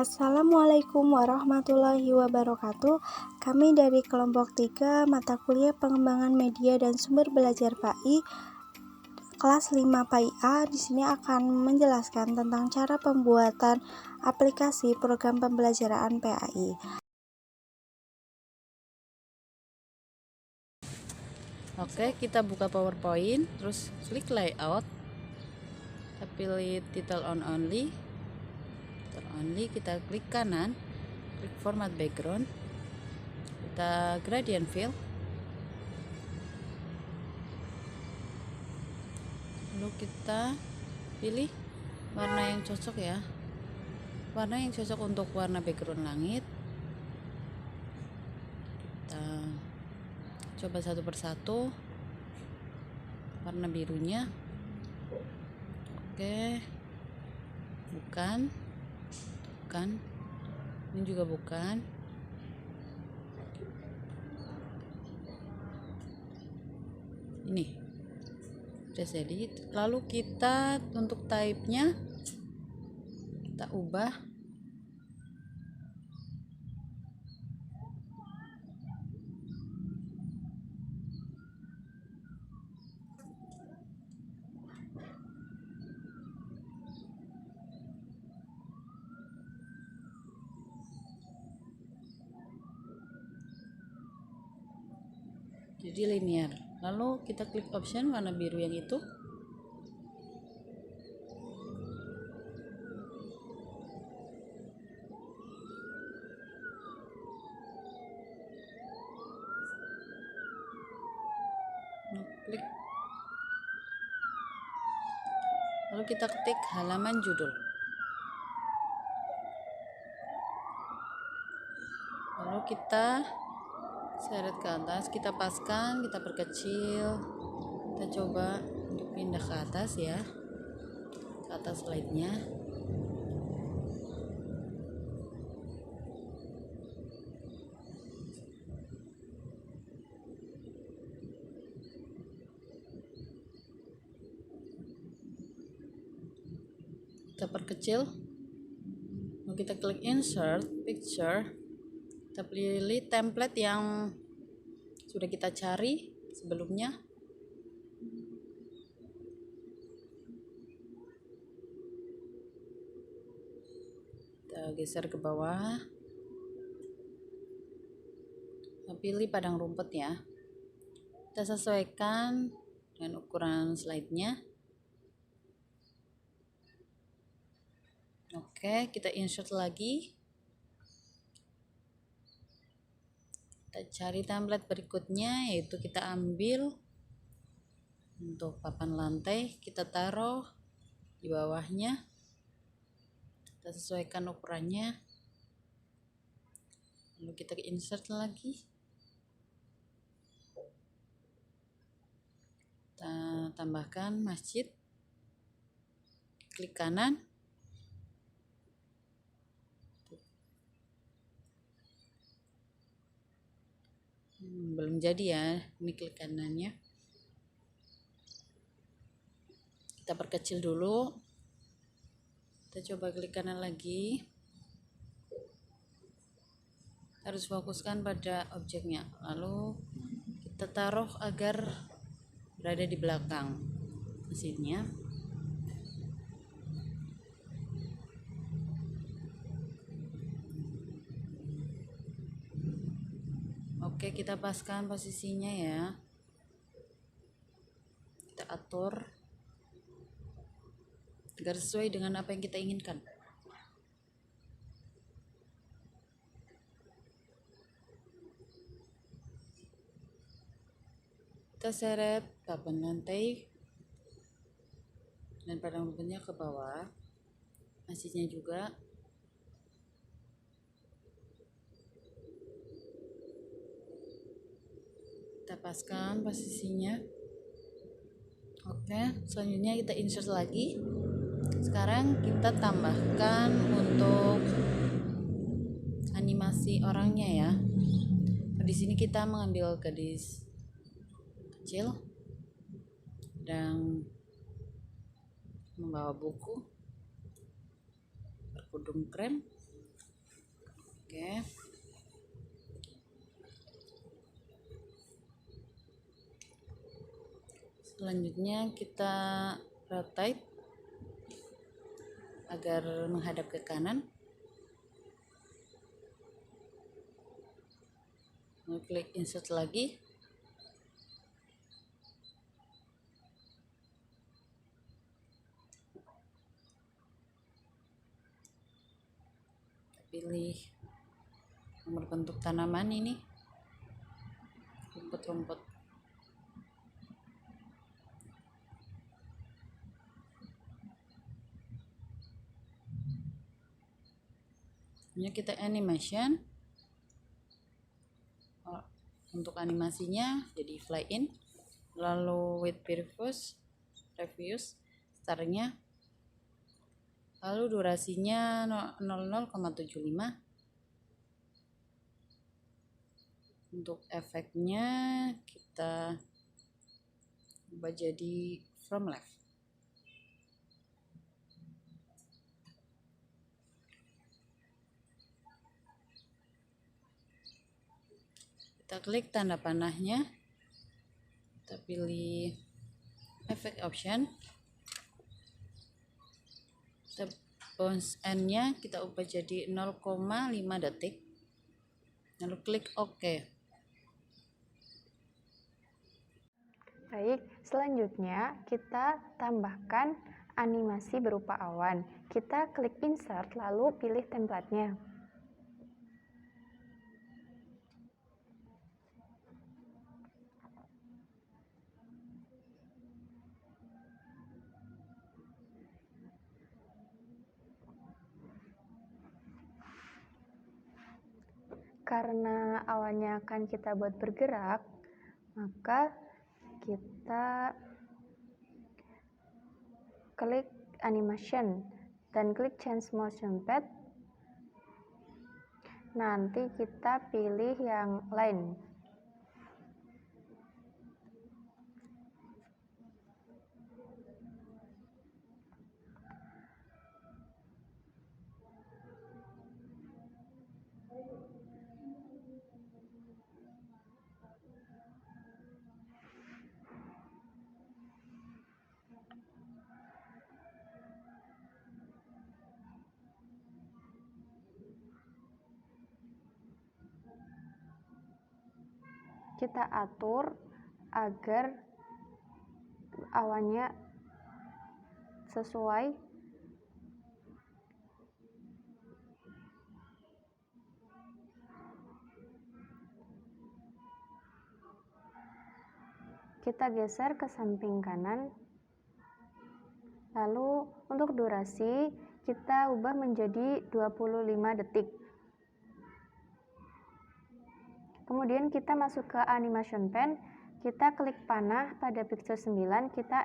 Assalamualaikum warahmatullahi wabarakatuh. Kami dari kelompok 3 mata kuliah pengembangan media dan sumber belajar PAI kelas 5 PAI A di sini akan menjelaskan tentang cara pembuatan aplikasi program pembelajaran PAI. Oke, kita buka PowerPoint, terus klik layout. Kita pilih title on only. Kita klik kanan, klik format background. Kita gradient fill. Lalu kita pilih warna yang cocok ya. Warna yang cocok untuk warna background langit. Kita coba satu persatu. Warna birunya. Oke. Bukan. Ini juga bukan. Ini. Udah jadi. Lalu kita untuk type-nya kita ubah jadi linear. Lalu kita klik option warna biru yang itu. Klik. Lalu kita ketik halaman judul. Lalu kita seret ke atas, kita paskan, kita perkecil. Kita coba untuk pindah ke atas ya. Ke atas slide-nya. Kita perkecil. Lalu kita klik insert picture. Kita pilih template yang sudah kita cari sebelumnya. Kita geser ke bawah. Kita pilih padang rumput ya. Kita sesuaikan dengan ukuran slide-nya. Oke, kita insert lagi. Kita cari template berikutnya, yaitu kita ambil untuk papan lantai, kita taruh di bawahnya. Kita sesuaikan ukurannya. Lalu kita insert lagi. Kita tambahkan masjid. Klik kanan. Belum jadi ya, ini klik kanannya. Kita perkecil dulu. Kita coba klik kanan lagi. Harus fokuskan pada objeknya. Lalu kita taruh agar berada di belakang mesinnya. Oke, kita paskan posisinya ya. Kita atur agar sesuai dengan apa yang kita inginkan. Kita seret papan lantai dan padang rumputnya ke bawah, masjidnya juga. Kita paskan posisinya. Oke, selanjutnya kita insert lagi. Sekarang kita tambahkan untuk animasi orangnya ya. Di sini kita mengambil gadis kecil dan membawa buku, berkerudung krem. Oke. Selanjutnya kita rotate agar menghadap ke kanan. Klik insert lagi. Pilih nomor bentuk tanaman ini, rumput-rumput. Ini kita animation. Untuk animasinya jadi fly in, lalu with reviews startnya, lalu durasinya 00,75. Untuk efeknya kita ubah jadi from left. Kita klik tanda panahnya, kita pilih effect option, kita bounce end-nya kita ubah jadi 0,5 detik, lalu klik OK. Baik, selanjutnya kita tambahkan animasi berupa awan. Kita klik insert lalu pilih template-nya. Karena awannya akan kita buat bergerak, maka kita klik animation dan klik change motion path. Nanti kita pilih yang lain. Kita atur agar awannya sesuai kita geser ke samping kanan. Lalu untuk durasi kita ubah menjadi 25 detik. Kemudian kita masuk ke animation pen, kita klik panah pada picture 9, kita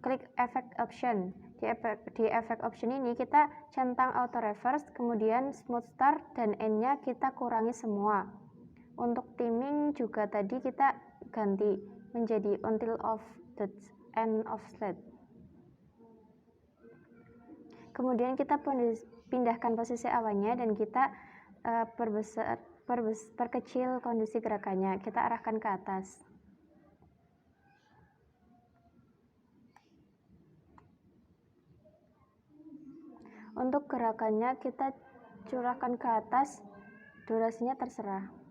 klik effect option. Di effect option ini kita centang auto reverse, kemudian smooth start dan end-nya kita kurangi semua. Untuk timing juga tadi kita ganti menjadi until of the end of slide. Kemudian kita pindahkan posisi awannya dan kita perkecil kondisi gerakannya, kita arahkan ke atas. Untuk gerakannya kita curahkan ke atas, durasinya terserah.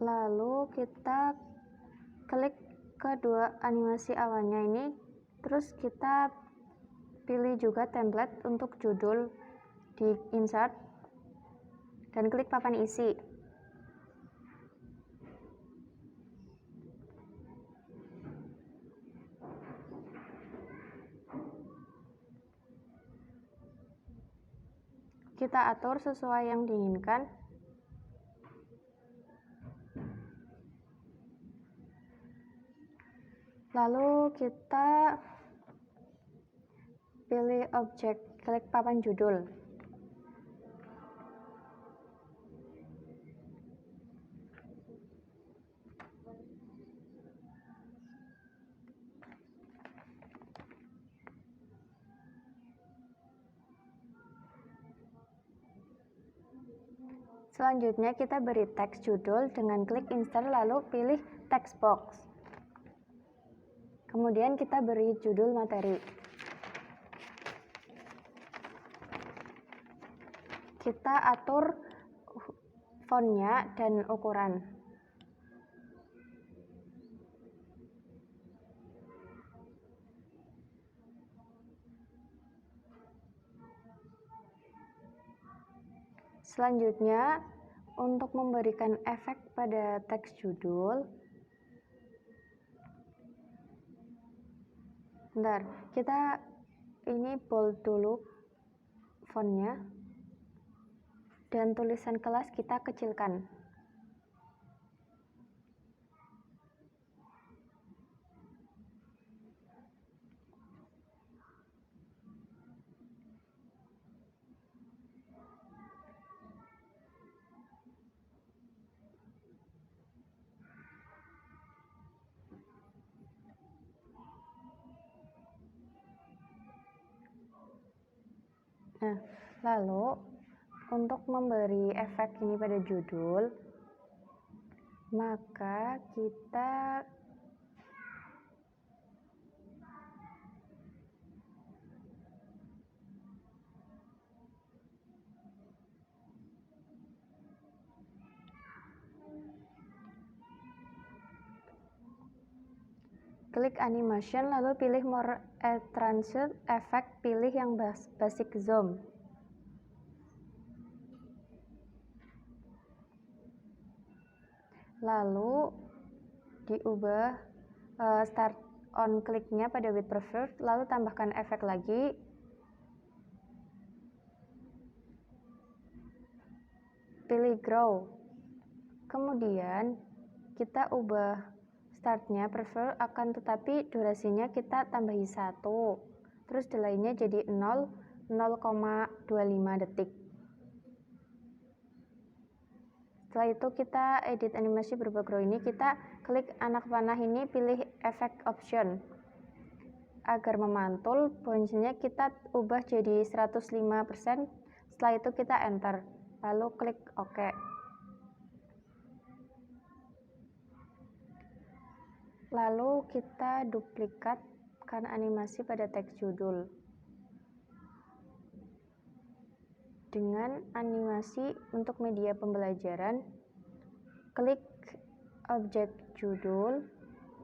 Lalu kita klik kedua animasi awannya ini, terus kita pilih juga template untuk judul di insert dan klik papan isi. Kita atur sesuai yang diinginkan. Lalu kita pilih objek, klik papan judul. Selanjutnya kita beri teks judul dengan klik insert lalu pilih text box. Kemudian kita beri judul materi. Kita atur fontnya dan ukuran. Selanjutnya, untuk memberikan efek pada teks judul, kita ini bold dulu fontnya, dan tulisan kelas kita kecilkan. Nah, lalu untuk memberi efek ini pada judul, maka kita klik animation lalu pilih more transient effect, pilih yang basic zoom. Lalu diubah start on kliknya pada with preferred, lalu tambahkan efek lagi. Pilih grow. Kemudian kita ubah startnya prefer akan tetapi durasinya kita tambahi 1, terus delaynya jadi 0,25 detik. Setelah itu kita edit animasi berubah grow ini, kita klik anak panah ini, pilih effect option agar memantul, bounce-nya kita ubah jadi 105%. Setelah itu kita enter, lalu klik OK. Lalu kita duplikatkan animasi pada teks judul dengan animasi untuk media pembelajaran. Klik objek judul,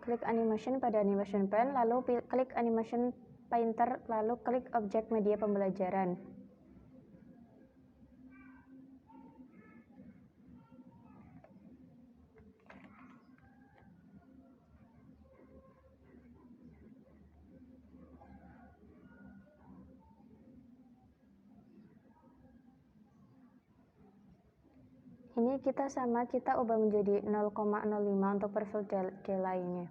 klik animation pada animation pen, lalu klik animation painter, lalu klik objek media pembelajaran. Ini kita ubah menjadi 0,05 untuk prefill delay-nya.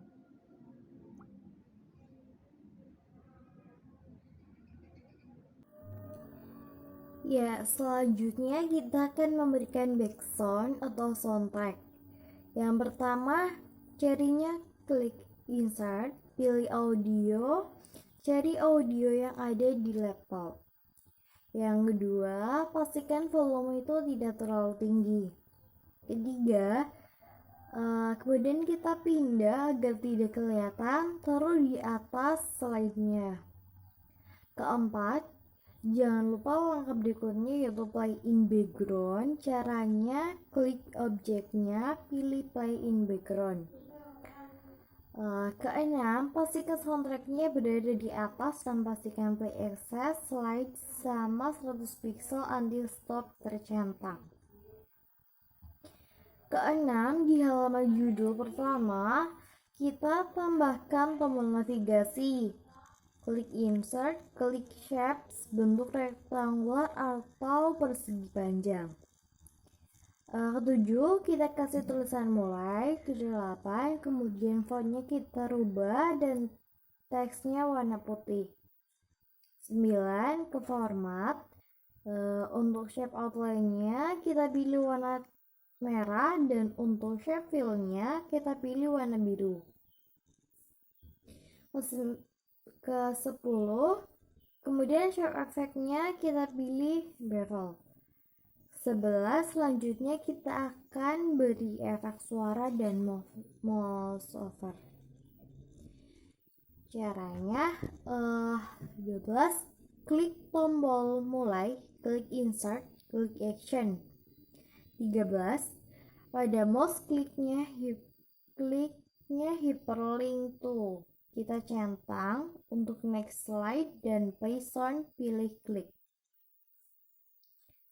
Ya, selanjutnya kita akan memberikan background atau soundtrack. Yang pertama, carinya klik insert, pilih audio, cari audio yang ada di laptop. Yang kedua, pastikan volume itu tidak terlalu tinggi. Ketiga, kemudian kita pindah agar tidak kelihatan, taruh di atas slide-nya. Keempat, jangan lupa langkah berikutnya yaitu play in background. Caranya klik objeknya, pilih play in background. Keenam, pastikan soundtracknya berada di atas dan pastikan play access slide sama 100 pixel until stop tercentang. Keenam, di halaman judul pertama, kita tambahkan tombol navigasi. Klik insert, klik shapes, bentuk rektangular atau persegi panjang. Ketujuh, kita kasih tulisan mulai 78, kemudian fontnya kita rubah dan teksnya warna putih. 9, ke format. Untuk shape outline-nya kita pilih warna merah dan untuk shape fill-nya kita pilih warna biru. Ke 10, kemudian shape effect-nya kita pilih bevel. 11, selanjutnya kita akan beri efek suara dan mouse over. Caranya 12, klik tombol mulai, klik insert, klik action. 13, pada mouse kliknya hyperlink to. Kita centang untuk next slide dan Python pilih klik.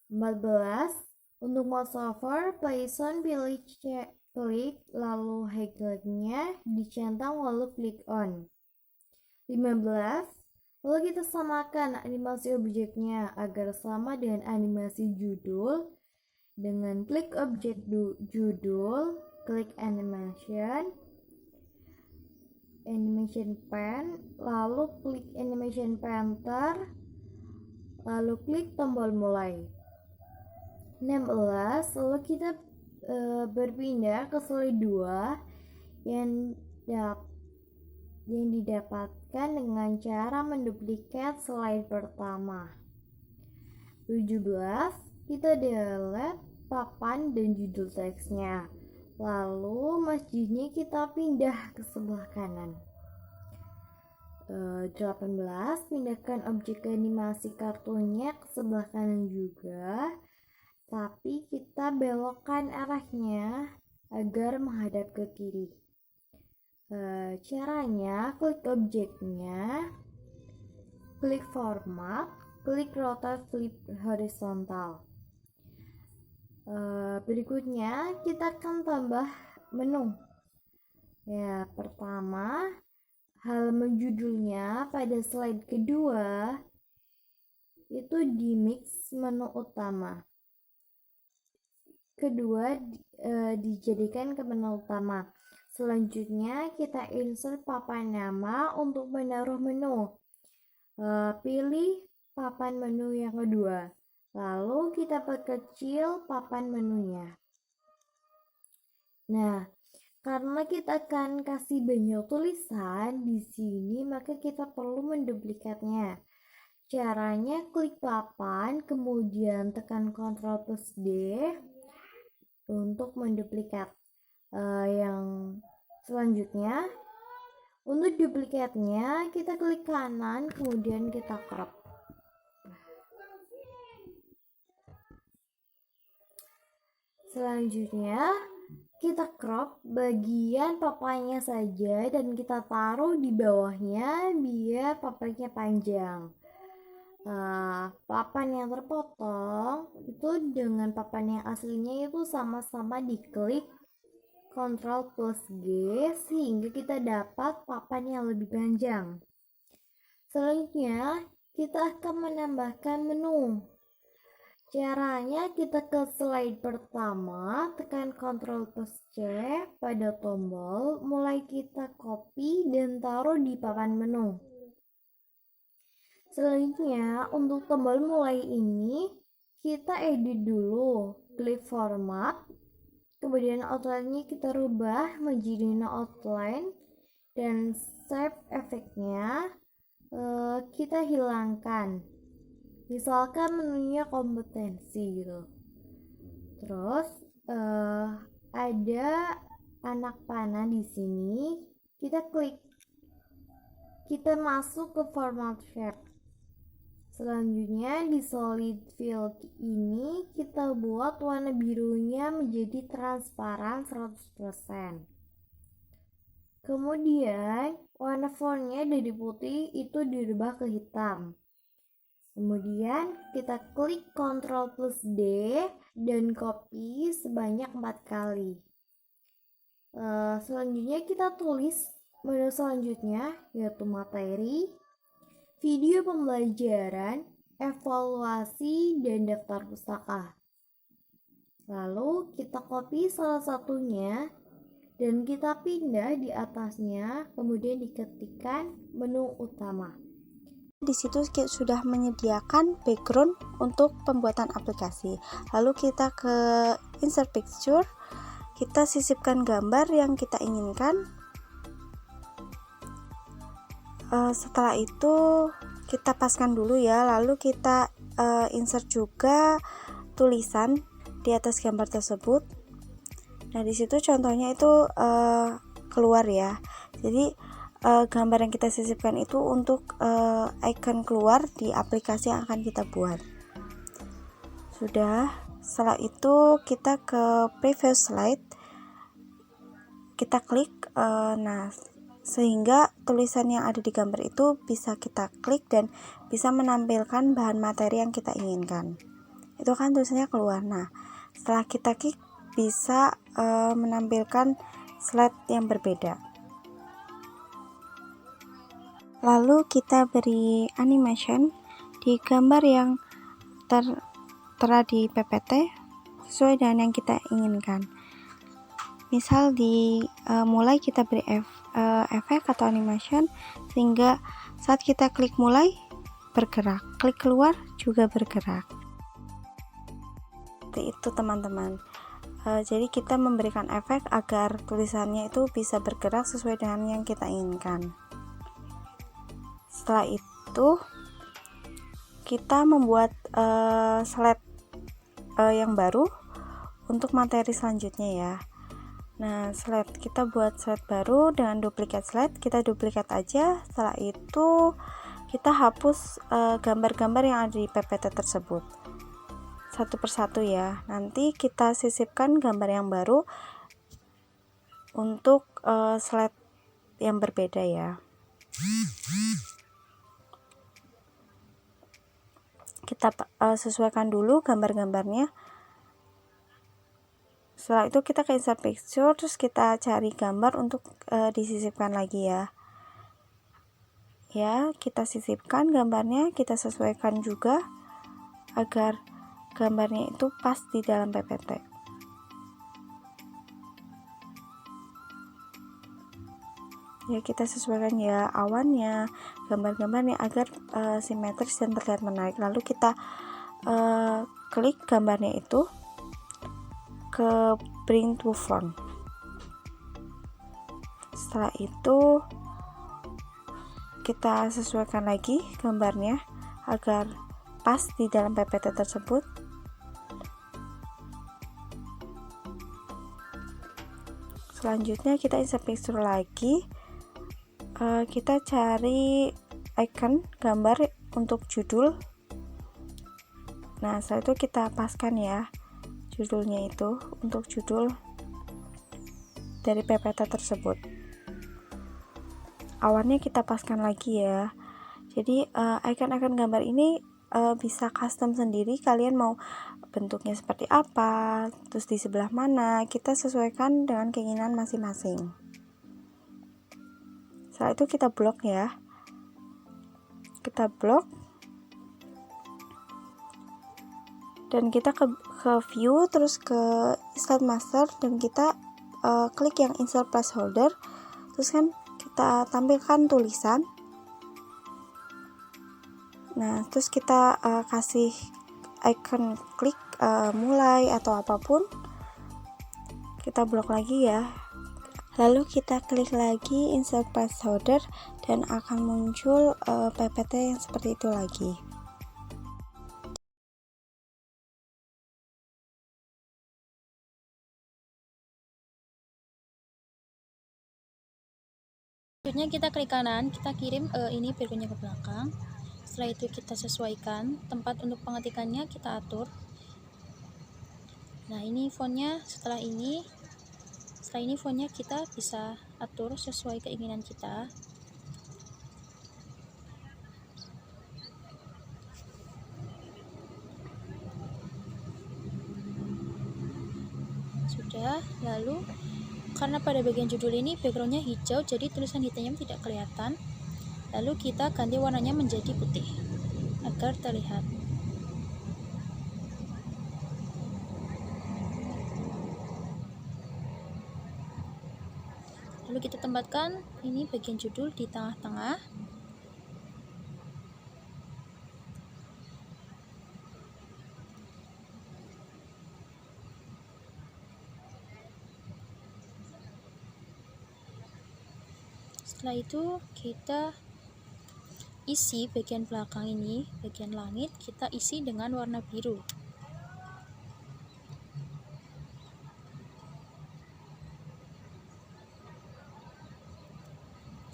14, untuk mouse over, Python pilih klik, lalu highlightnya dicentang lalu klik on. 15, lalu kita samakan animasi objeknya agar sama dengan animasi judul. Dengan klik objek judul, klik animation pen, lalu klik animation painter, lalu klik tombol mulai. 16, lalu kita berpindah ke slide 2 yang didapatkan dengan cara menduplikat slide pertama. 17, kita delete papan dan judul teksnya, lalu masjidnya kita pindah ke sebelah kanan. 18, pindahkan objek animasi kartunya ke sebelah kanan juga, tapi kita belokkan arahnya agar menghadap ke kiri. Caranya, klik objeknya, klik format, klik rotate flip horizontal. Berikutnya kita akan tambah menu. Ya, pertama halaman judulnya pada slide kedua itu di mix menu utama. Kedua dijadikan ke menu utama. Selanjutnya kita insert papan nama untuk menaruh menu. Pilih papan menu yang kedua. Lalu kita perkecil papan menunya. Nah, karena kita akan kasih banyak tulisan di sini, maka kita perlu menduplikatnya. Caranya klik papan, kemudian tekan Ctrl+D untuk menduplikat. Yang selanjutnya, untuk duplikatnya kita klik kanan, kemudian kita crop. Selanjutnya kita crop bagian papannya saja dan kita taruh di bawahnya biar papannya panjang. Papan yang terpotong itu dengan papan yang aslinya itu sama-sama diklik Ctrl+G sehingga kita dapat papan yang lebih panjang. Selanjutnya kita akan menambahkan menu. Caranya kita ke slide pertama, tekan Ctrl+C pada tombol, mulai kita copy dan taruh di papan menu. Selanjutnya, untuk tombol mulai ini, kita edit dulu. Klik format, kemudian outline-nya kita rubah menjadi no outline, dan shape efeknya kita hilangkan. Misalkan menunya kompetensi gitu. Terus ada anak panah di sini, kita klik. Kita masuk ke format shape. Selanjutnya di solid fill ini kita buat warna birunya menjadi transparan 100%. Kemudian warna fontnya dari putih itu dirubah ke hitam. Kemudian kita klik Ctrl+D dan copy sebanyak 4 kali. Selanjutnya kita tulis menu selanjutnya yaitu materi, video pembelajaran, evaluasi, dan daftar pustaka. Lalu kita copy salah satunya dan kita pindah di atasnya, kemudian diketikkan menu utama. Di situ kita sudah menyediakan background untuk pembuatan aplikasi. Lalu kita ke insert picture, kita sisipkan gambar yang kita inginkan. Setelah itu kita paskan dulu ya, lalu kita insert juga tulisan di atas gambar tersebut. Nah, di situ contohnya itu keluar ya. Jadi gambar yang kita sisipkan itu untuk icon keluar di aplikasi yang akan kita buat. Sudah, setelah itu kita ke preview slide, kita klik, nah sehingga tulisan yang ada di gambar itu bisa kita klik dan bisa menampilkan bahan materi yang kita inginkan. Itu kan tulisannya keluar. Nah, setelah kita klik bisa menampilkan slide yang berbeda. Lalu kita beri animation di gambar yang tertera di PPT sesuai dengan yang kita inginkan. Misal di mulai kita beri efek atau animation sehingga saat kita klik mulai bergerak, klik keluar juga bergerak. Seperti itu teman-teman. Jadi kita memberikan efek agar tulisannya itu bisa bergerak sesuai dengan yang kita inginkan. Setelah itu kita membuat slide yang baru untuk materi selanjutnya ya. Nah, kita buat slide baru dengan duplikat slide, kita duplikat aja. Setelah itu kita hapus gambar-gambar yang ada di PPT tersebut satu persatu ya. Nanti kita sisipkan gambar yang baru untuk slide yang berbeda ya. Kita sesuaikan dulu gambar-gambarnya. Setelah itu kita ke insert picture, terus kita cari gambar untuk disisipkan lagi ya. Ya, kita sisipkan gambarnya, kita sesuaikan juga agar gambarnya itu pas di dalam PPT. Ya, kita sesuaikan ya awannya, gambar-gambarnya agar simetris dan terlihat menarik. Lalu kita klik gambarnya itu ke bring to front. Setelah itu kita sesuaikan lagi gambarnya agar pas di dalam PPT tersebut. Selanjutnya kita insert picture lagi. Kita cari icon gambar untuk judul. Nah, setelah itu kita paskan ya judulnya itu untuk judul dari PPT tersebut. Awannya kita paskan lagi ya. Jadi icon-icon gambar ini bisa custom sendiri, kalian mau bentuknya seperti apa, terus di sebelah mana, kita sesuaikan dengan keinginan masing-masing. Setelah itu kita blok ya. Kita blok dan kita ke view, terus ke slide master dan kita klik yang insert placeholder, terus kan kita tampilkan tulisan. Nah, terus kita kasih icon klik mulai atau apapun, kita blok lagi ya. Lalu kita klik lagi insert placeholder dan akan muncul PPT yang seperti itu lagi. Selanjutnya kita klik kanan, kita kirim ini backgroundnya ke belakang. Setelah itu kita sesuaikan tempat untuk pengetikannya, kita atur. Nah, ini fontnya setelah ini fontnya kita bisa atur sesuai keinginan kita. Sudah, lalu karena pada bagian judul ini backgroundnya hijau, jadi tulisan hitamnya tidak kelihatan. Lalu kita ganti warnanya menjadi putih agar terlihat. Lalu kita tempatkan ini bagian judul di tengah-tengah. Setelah itu kita isi bagian belakang ini, bagian langit kita isi dengan warna biru.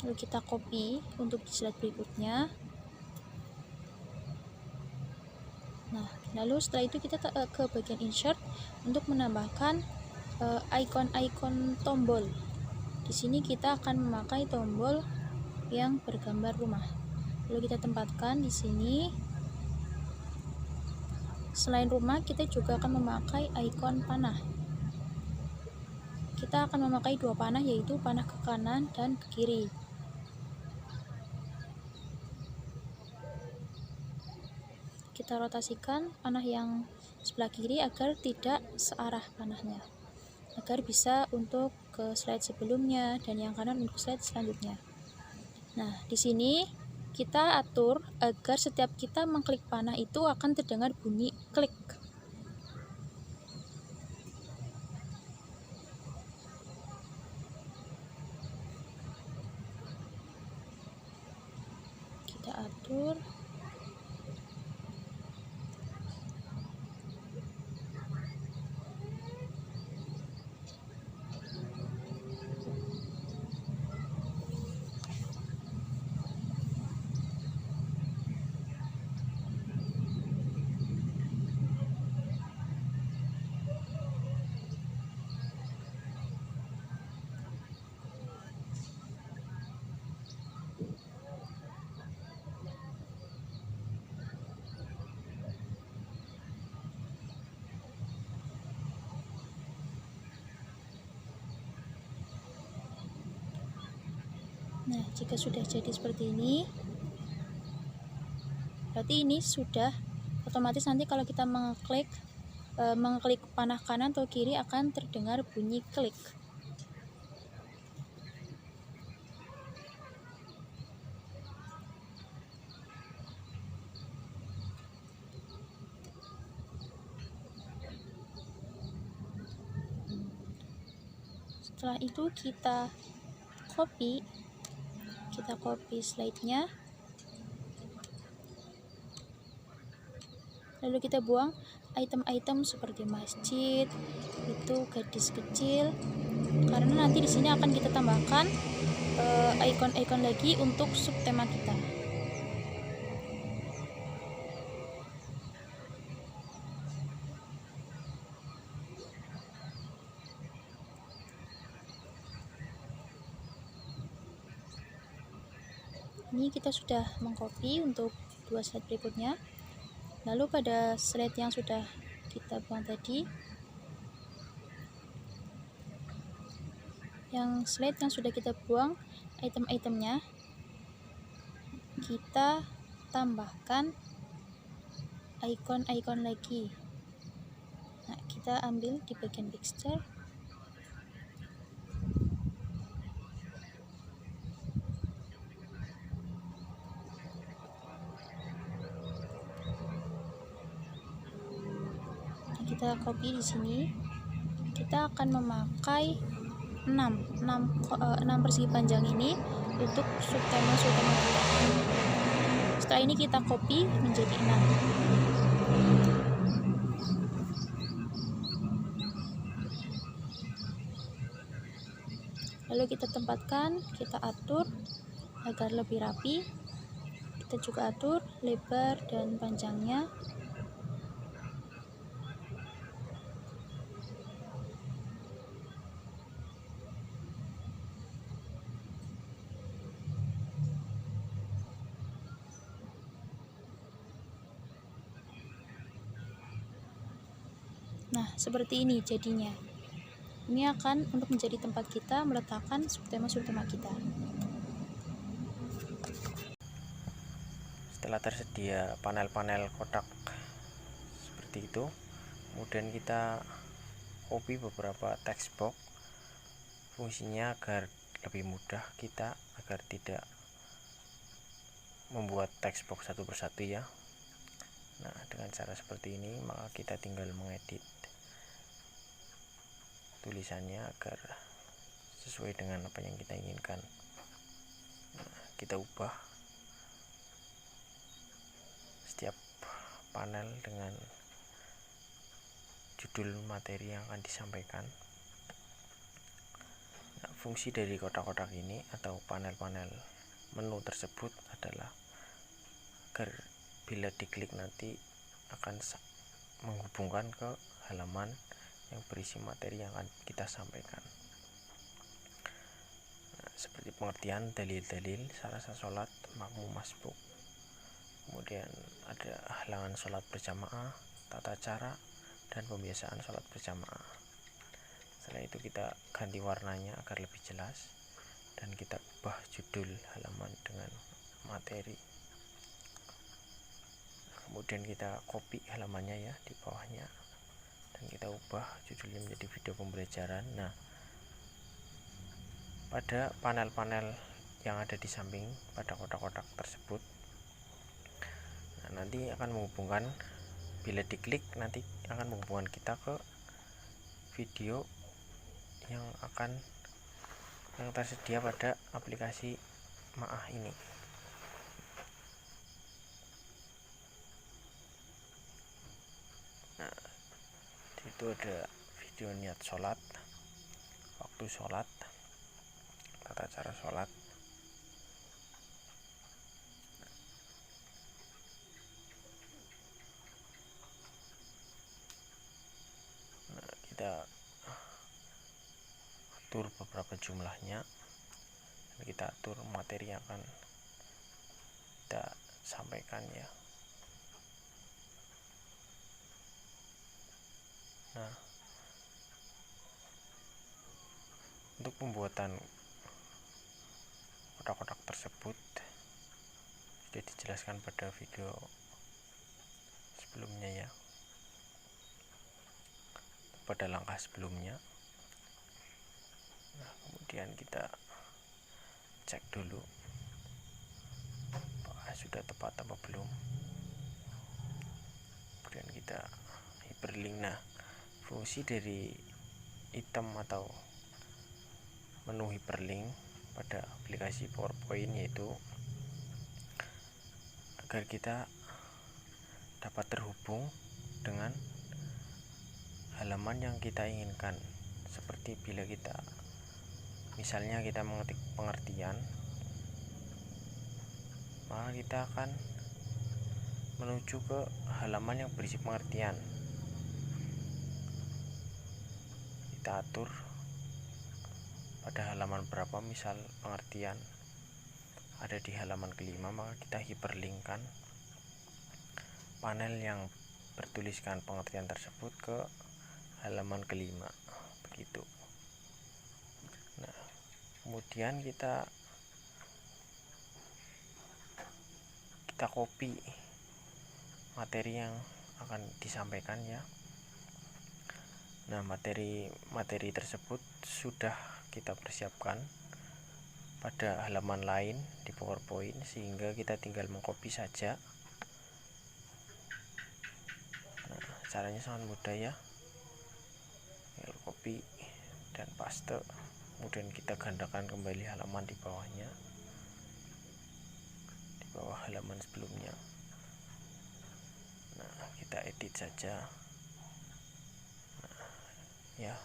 Lalu kita copy untuk di slide berikutnya. Nah, lalu setelah itu kita ke bagian insert untuk menambahkan icon-icon tombol. Di sini kita akan memakai tombol yang bergambar rumah. Lalu kita tempatkan di sini. Selain rumah, kita juga akan memakai icon panah. Kita akan memakai dua panah, yaitu panah ke kanan dan ke kiri. Kita rotasikan panah yang sebelah kiri agar tidak searah panahnya, agar bisa untuk ke slide sebelumnya dan yang kanan untuk slide selanjutnya. Nah, di sini kita atur agar setiap kita mengklik panah itu akan terdengar bunyi klik. Kita atur. Nah, jika sudah jadi seperti ini, berarti ini sudah otomatis nanti kalau kita mengklik panah kanan atau kiri akan terdengar bunyi klik. Setelah itu kita copy slide-nya, lalu kita buang item-item seperti masjid, itu gadis kecil, karena nanti di sini akan kita tambahkan icon-icon lagi untuk subtema kita. Ini kita sudah mengcopy untuk dua slide berikutnya. Lalu pada slide yang sudah kita buang tadi, slide yang sudah kita buang item-itemnya, kita tambahkan icon-icon lagi. Nah, kita ambil di bagian picture. Kita copy di sini. Kita akan memakai 6 persegi panjang ini untuk subtema kita. Setelah ini kita copy menjadi 6. Lalu kita tempatkan, kita atur agar lebih rapi. Kita juga atur lebar dan panjangnya. Nah, seperti ini jadinya. Ini akan untuk menjadi tempat kita meletakkan subtema kita. Setelah tersedia panel-panel kotak seperti itu, kemudian kita copy beberapa text box, fungsinya agar lebih mudah kita agar tidak membuat text box satu persatu ya. Nah, dengan cara seperti ini maka kita tinggal mengedit tulisannya agar sesuai dengan apa yang kita inginkan. Nah, kita ubah setiap panel dengan judul materi yang akan disampaikan. Nah, fungsi dari kotak-kotak ini atau panel-panel menu tersebut adalah agar bila diklik nanti akan menghubungkan ke halaman yang berisi materi yang akan kita sampaikan. Nah, seperti pengertian dalil-dalil, sarasa sholat, makmum masbuk, kemudian ada halangan sholat berjamaah, tata cara, dan pembiasaan sholat berjamaah. Setelah itu kita ganti warnanya agar lebih jelas dan kita ubah judul halaman dengan materi. Kemudian kita copy halamannya ya di bawahnya dan kita ubah judulnya menjadi video pembelajaran. Nah, pada panel-panel yang ada di samping pada kotak-kotak tersebut, nah, nanti akan menghubungkan, bila diklik nanti akan menghubungkan kita ke video yang tersedia pada aplikasi Maah ini. Nah, itu ada video niat sholat, waktu sholat, tata cara sholat. Nah, kita atur beberapa jumlahnya dan kita atur materi yang akan kita sampaikan ya. Nah, untuk pembuatan kotak-kotak tersebut sudah dijelaskan pada video sebelumnya ya, pada langkah sebelumnya. Nah, kemudian kita cek dulu apakah sudah tepat apa belum. Kemudian kita hyperlink. Nah, fungsi dari item atau menu hyperlink pada aplikasi PowerPoint yaitu agar kita dapat terhubung dengan halaman yang kita inginkan. Seperti bila kita misalnya kita mengetik pengertian, maka kita akan menuju ke halaman yang berisi pengertian. Kita atur pada halaman berapa, misal pengertian ada di halaman kelima, maka kita hyperlinkkan panel yang bertuliskan pengertian tersebut ke halaman kelima, begitu. Nah, kemudian kita copy materi yang akan disampaikan ya. Nah, materi tersebut sudah kita persiapkan pada halaman lain di PowerPoint, sehingga kita tinggal mengcopy saja. Nah, caranya sangat mudah ya, tinggal copy dan paste, kemudian kita gandakan kembali halaman di bawahnya, di bawah halaman sebelumnya. Nah, kita edit saja. Nah, ya,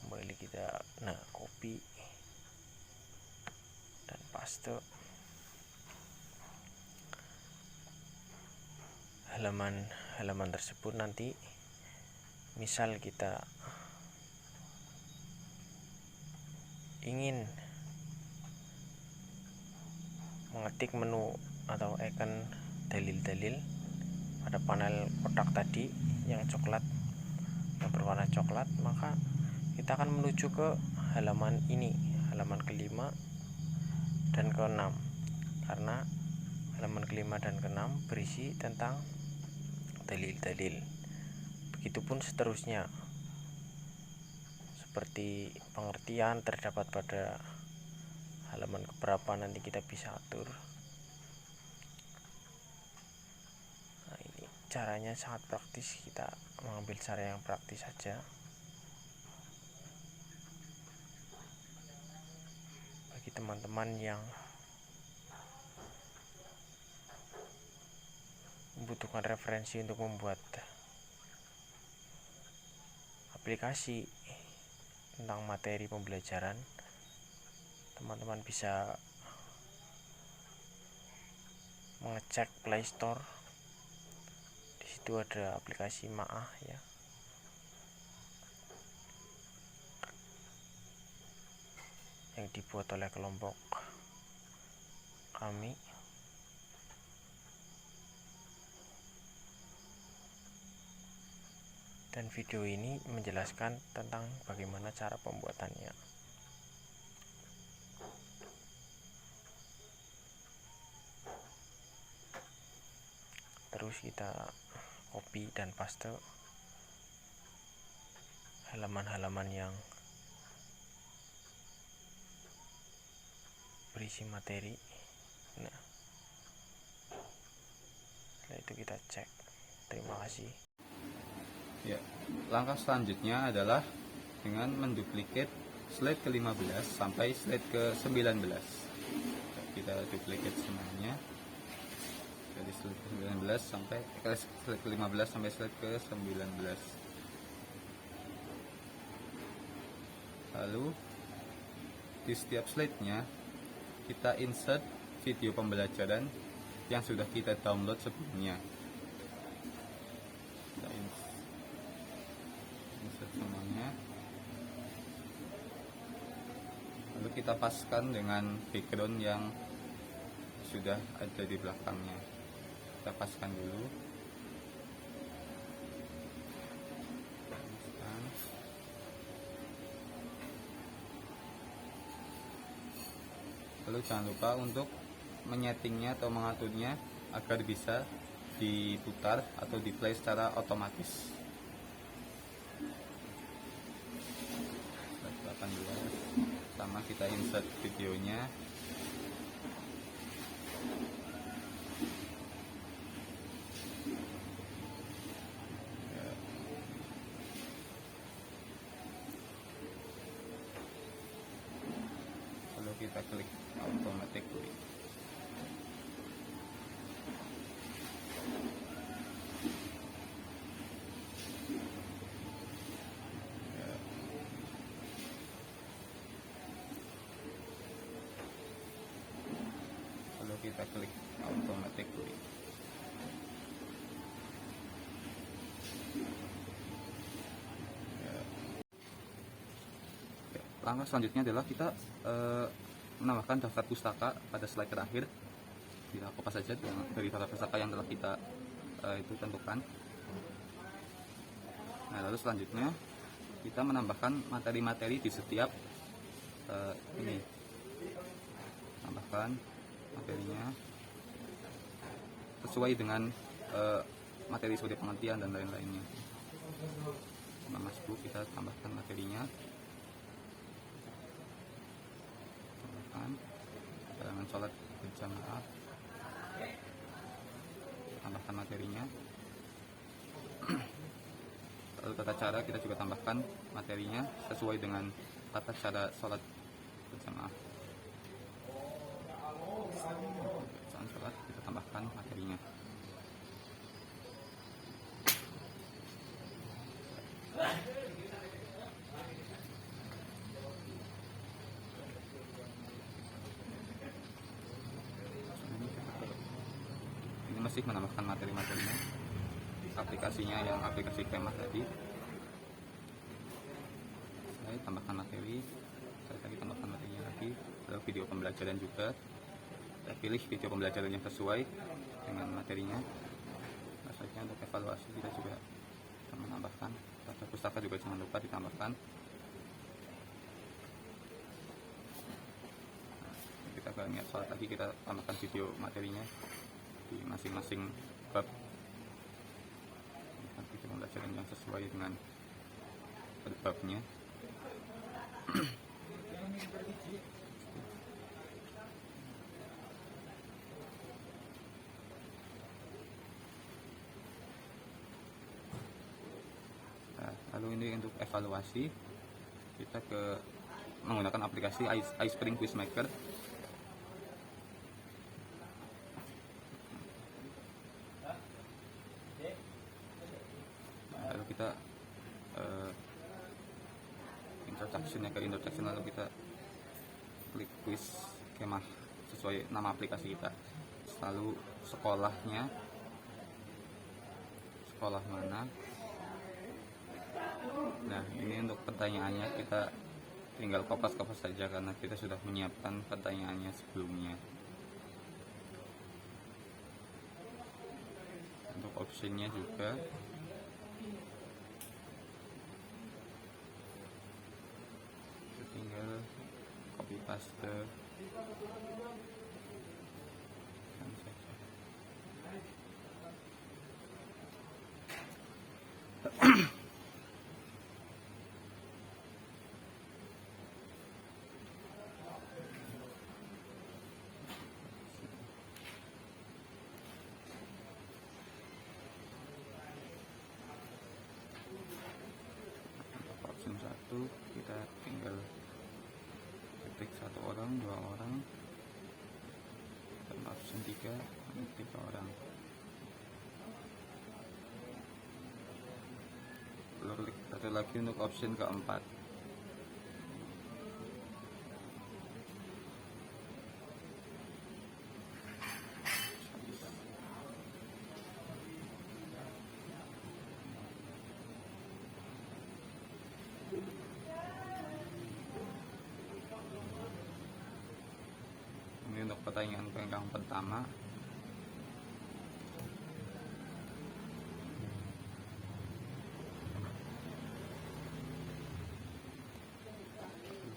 kembali kita copy dan paste halaman tersebut. Nanti misal kita ingin mengetik menu atau icon dalil-dalil pada panel kotak tadi yang berwarna coklat, maka kita akan menuju ke halaman ini, halaman kelima dan ke-6, karena halaman kelima dan ke-6 berisi tentang dalil-dalil. Begitupun seterusnya, seperti pengertian terdapat pada halaman keberapa nanti kita bisa atur. Nah, ini caranya sangat praktis, kita mengambil cara yang praktis saja. Bagi teman-teman yang membutuhkan referensi untuk membuat aplikasi tentang materi pembelajaran, teman-teman bisa mengecek Play Store. Di situ ada aplikasi Maah ya. Yang dibuat oleh kelompok kami. Dan video ini menjelaskan tentang bagaimana cara pembuatannya. Terus kita copy dan paste halaman-halaman yang berisi materi. Nah, setelah itu kita cek. Terima kasih. Ya, langkah selanjutnya adalah dengan menduplikat slide ke-15 sampai slide ke-19. Kita duplikat semuanya dari slide ke-19 sampai slide ke-15 sampai slide ke-19. Lalu di setiap slide-nya kita insert video pembelajaran yang sudah kita download sebelumnya. Kita insert semuanya, lalu kita paskan dengan background yang sudah ada di belakangnya. Kita paskan dulu, paskan. Lalu jangan lupa untuk menyetingnya atau mengaturnya agar bisa diputar atau di play secara otomatis. 18 sama kita insert videonya. Ya. Lalu kita klik automatically. Kita klik automatically. Ya. Langkah selanjutnya adalah kita menambahkan daftar pustaka pada slide terakhir. Kita apa saja dari daftar pustaka yang telah kita itu tentukan. Nah, lalu selanjutnya kita menambahkan materi-materi di setiap ini. Tambahkan materinya sesuai dengan materi seperti pengertian dan lain-lainnya. Nama 10 kita tambahkan materinya, tambahkan dengan sholat berjamaah, tambahkan materinya. Lalu tata cara kita juga tambahkan materinya sesuai dengan tata cara sholat berjamaah. Saat sholat kita tambahkan materinya. Ini masih menambahkan materi-materinya, aplikasinya yang aplikasi kemah tadi. Saya tambahkan materi, saya tadi tambahkan materinya lagi. Lalu video pembelajaran juga. Kita pilih video pembelajaran yang sesuai dengan materinya. Selanjutnya untuk evaluasi kita juga menambahkan daftar pustaka, juga jangan lupa ditambahkan. Kita ke niat sholat lagi, kita tambahkan video materinya di masing-masing bab. Video pembelajaran yang sesuai dengan babnya. ini untuk evaluasi kita menggunakan aplikasi iSpring Quizmaker. Lalu kita introduction ke introduction, lalu kita klik quiz skema sesuai nama aplikasi kita, lalu sekolahnya sekolah mana. Nah, ini untuk pertanyaannya kita tinggal kopas-kopas saja karena kita sudah menyiapkan pertanyaannya sebelumnya. Untuk optionnya juga tinggal copy paste saja. Option 1 kita tinggal ketik 1 orang, 2 orang, dan option 3 3 orang. Lalu klik satu lagi untuk option keempat. Ini untuk pertanyaan yang pertama.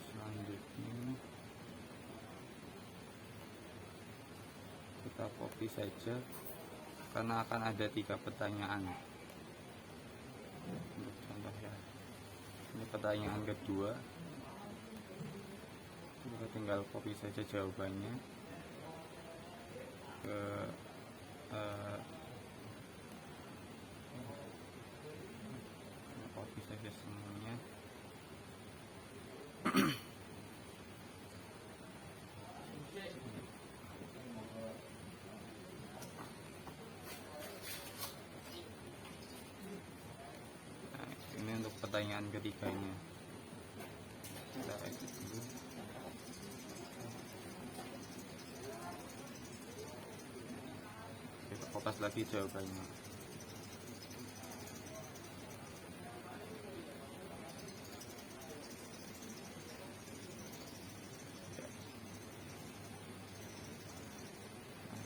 Selanjutnya kita copy saja karena akan ada 3 pertanyaan. Untuk contoh ya, ini pertanyaan kedua. Kita tinggal copy saja jawabannya ke copy saja semuanya. Nah, ini untuk pertanyaan ketiganya. Kita edit dulu. Kita kopas lagi jawabannya.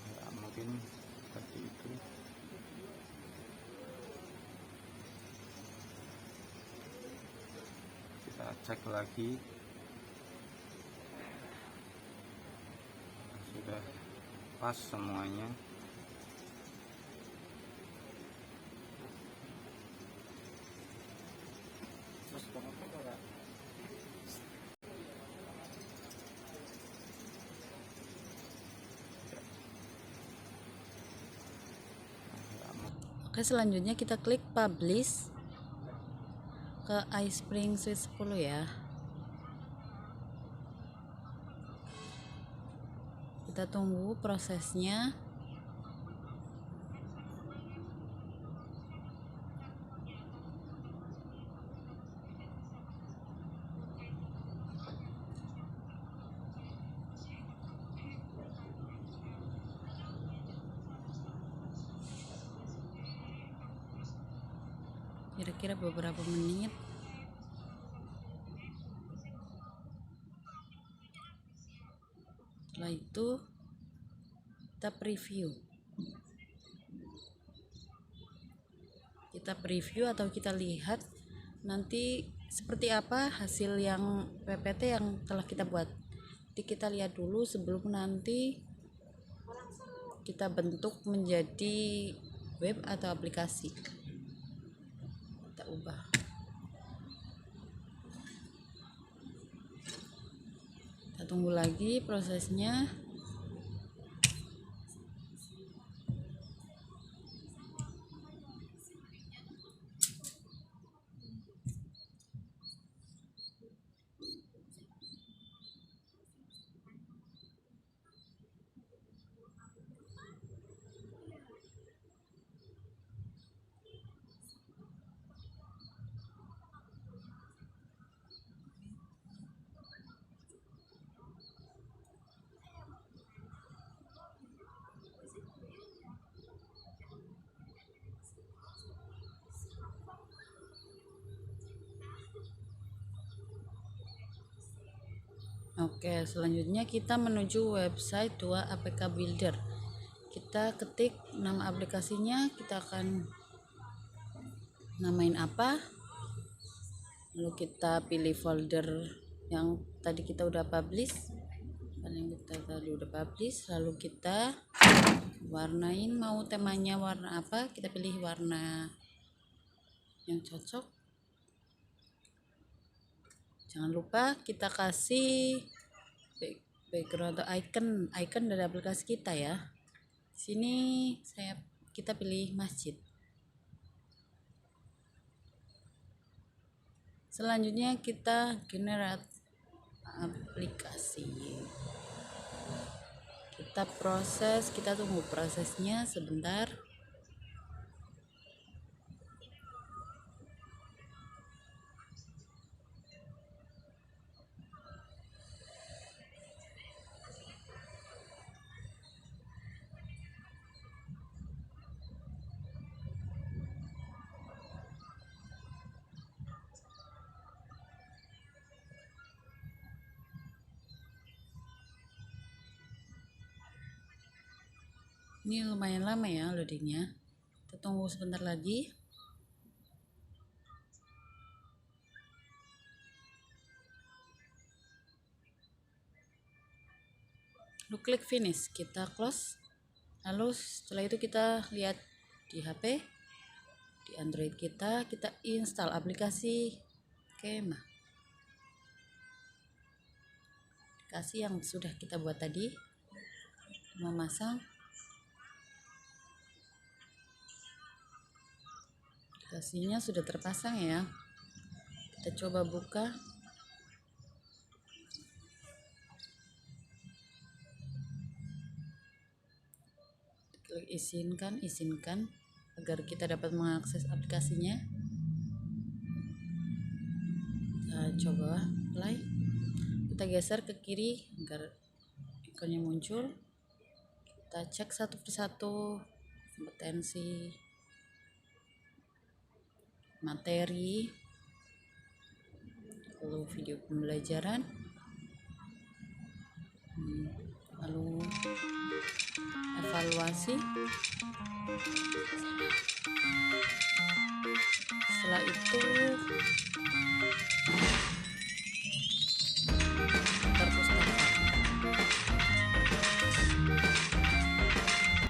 Ya, mungkin seperti itu. Kita cek lagi. Sudah pas semuanya. Oke, selanjutnya kita klik publish ke iSpring Suite 10 ya. Kita tunggu prosesnya. Kira-kira beberapa menit. Setelah itu kita preview atau kita lihat nanti seperti apa hasil yang PPT yang telah kita buat. Jadi kita lihat dulu sebelum nanti kita bentuk menjadi web atau aplikasi. Kita ubah. Kita tunggu lagi prosesnya. Oke, selanjutnya kita menuju website 2 APK Builder. Kita ketik nama aplikasinya, kita akan namain apa, lalu kita pilih folder yang tadi kita udah publish, lalu kita warnain, mau temanya warna apa, kita pilih warna yang cocok. Jangan lupa kita kasih background atau icon dari aplikasi kita ya. Di sini kita pilih masjid. Selanjutnya kita generate aplikasi. Kita tunggu prosesnya sebentar. Ini lumayan lama ya loadingnya. Kita tunggu sebentar lagi. Lalu klik finish, kita close. Lalu setelah itu kita lihat di HP, di Android kita install aplikasi Kemah. Aplikasi yang sudah kita buat tadi, memasang. Aplikasinya sudah terpasang ya. Kita coba buka. Klik izinkan agar kita dapat mengakses aplikasinya. Kita coba play. Kita geser ke kiri agar ikonnya muncul. Kita cek satu persatu kompetensi, materi, lalu video pembelajaran, lalu evaluasi. Setelah itu